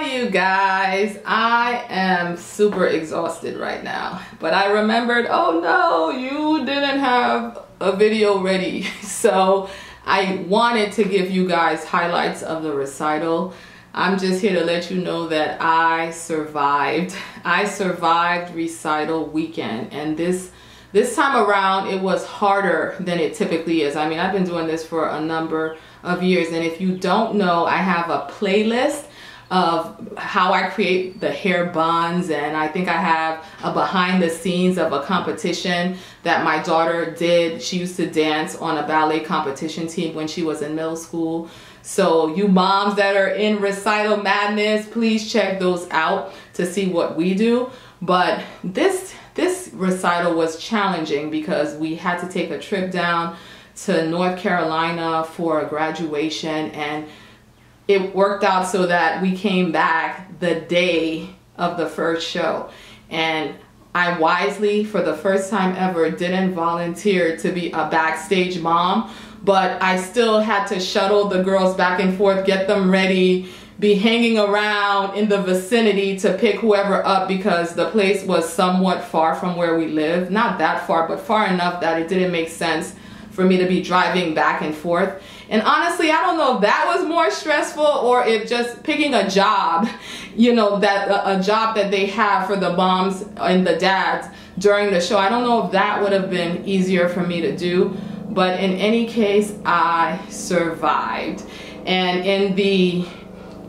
Hi you guys, I am super exhausted right now, but I remembered, oh no, you didn't have a video ready. So I wanted to give you guys highlights of the recital. I'm just here to let you know that I survived recital weekend, and this time around it was harder than it typically is. I mean, I've been doing this for a number of years, and if you don't know, I have a playlist of how I create the hair buns, and I think I have a behind the scenes of a competition that my daughter did. She used to dance on a ballet competition team when she was in middle school. So you moms that are in recital madness, please check those out to see what we do. But this recital was challenging because we had to take a trip down to North Carolina for a graduation, and it worked out so that we came back the day of the first show. And I wisely, for the first time ever, didn't volunteer to be a backstage mom, but I still had to shuttle the girls back and forth, get them ready, be hanging around in the vicinity to pick whoever up, because the place was somewhat far from where we live. Not that far, but far enough that it didn't make sense for me to be driving back and forth. And honestly, I don't know if that was more stressful or if just picking a job, you know, that a job that they have for the moms and the dads during the show. I don't know if that would have been easier for me to do, but in any case, I survived. And in the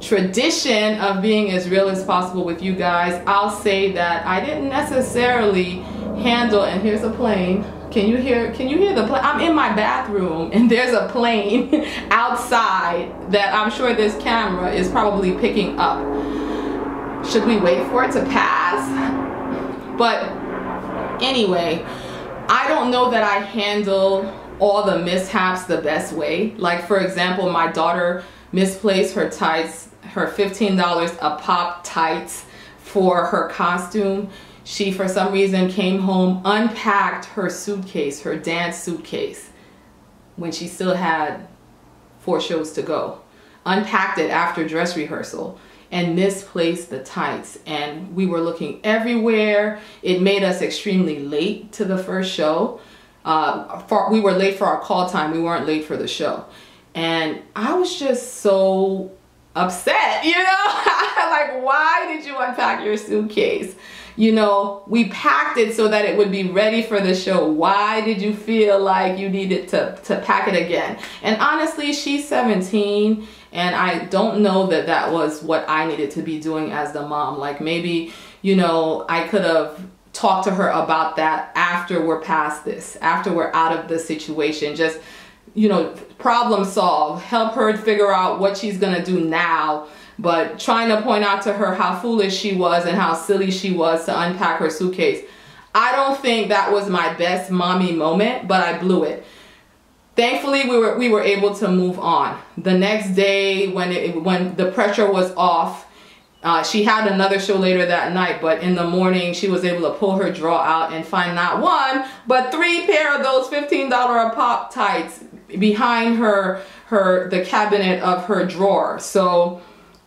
tradition of being as real as possible with you guys, I'll say that I didn't necessarily handle, and here's a plane. Can you hear the plane? I'm in my bathroom and there's a plane outside that I'm sure this camera is probably picking up. Should we wait for it to pass? But anyway, I don't know that I handle all the mishaps the best way. Like, for example, my daughter misplaced her tights, her $15 a pop tights for her costume. She, for some reason, came home, unpacked her suitcase, her dance suitcase, when she still had 4 shows to go. Unpacked it after dress rehearsal and misplaced the tights. And we were looking everywhere. It made us extremely late to the first show. We were late for our call time. We weren't late for the show. And I was just so upset, you know? Like, why did you unpack your suitcase? You know, we packed it so that it would be ready for the show. Why did you feel like you needed to pack it again? And honestly, she's 17, and I don't know that that was what I needed to be doing as the mom. Like, maybe, you know, I could have talked to her about that after we're past this, after we're out of the situation. Just, you know, problem solve, help her figure out what she's gonna do now. But trying to point out to her how foolish she was and how silly she was to unpack her suitcase. I don't think that was my best mommy moment, but I blew it. Thankfully, we were able to move on. The next day, when the pressure was off, she had another show later that night, but in the morning she was able to pull her drawer out and find not 1, but 3 pair of those $15 a pop tights behind the cabinet of her drawer. So,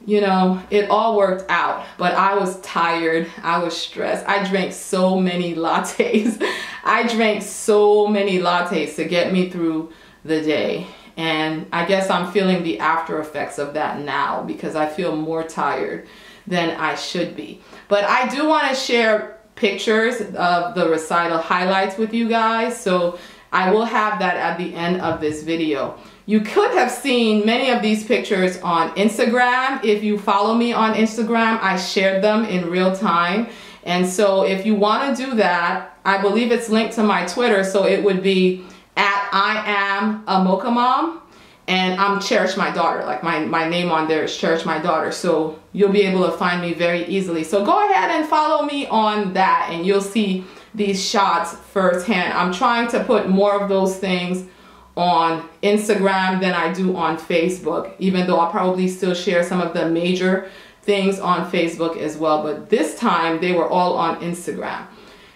you know, it all worked out, but I was tired. I was stressed. I drank so many lattes. I drank so many lattes to get me through the day. And I guess I'm feeling the after effects of that now because I feel more tired than I should be. But I do want to share pictures of the recital highlights with you guys. So I will have that at the end of this video. You could have seen many of these pictures on Instagram. If you follow me on Instagram, I shared them in real time. And so if you want to do that, I believe it's linked to my Twitter. So it would be at I am a mocha mom, and I'm Cherish My Daughter. Like my name on there is Cherish My Daughter. So you'll be able to find me very easily. So go ahead and follow me on that and you'll see these shots firsthand. I'm trying to put more of those things on Instagram than I do on Facebook, even though I'll probably still share some of the major things on Facebook as well. But this time they were all on Instagram.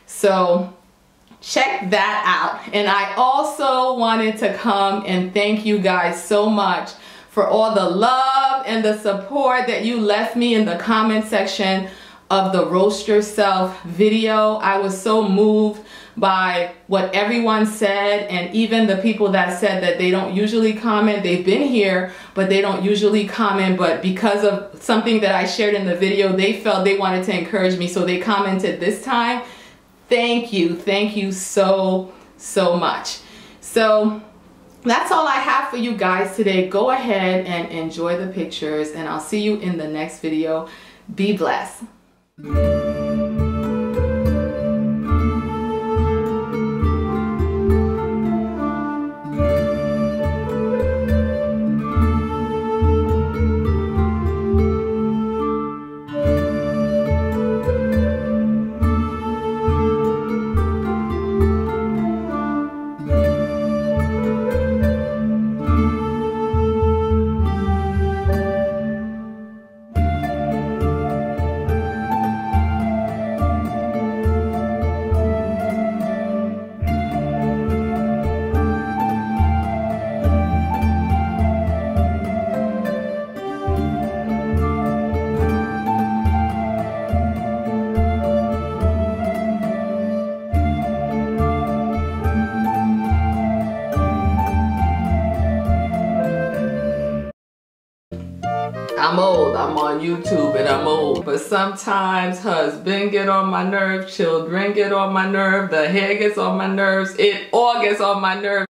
So check that out. And I also wanted to come and thank you guys so much for all the love and the support that you left me in the comment section of the Roast Yourself video. I was so moved by what everyone said, and even the people that said that they don't usually comment. They've been here, but they don't usually comment, but because of something that I shared in the video, they felt they wanted to encourage me, so they commented this time. Thank you so much. So that's all I have for you guys today. Go ahead and enjoy the pictures, and I'll see you in the next video. Be blessed. I'm old, I'm on YouTube and I'm old, but sometimes husband get on my nerve, children get on my nerve, the hair gets on my nerves, it all gets on my nerves.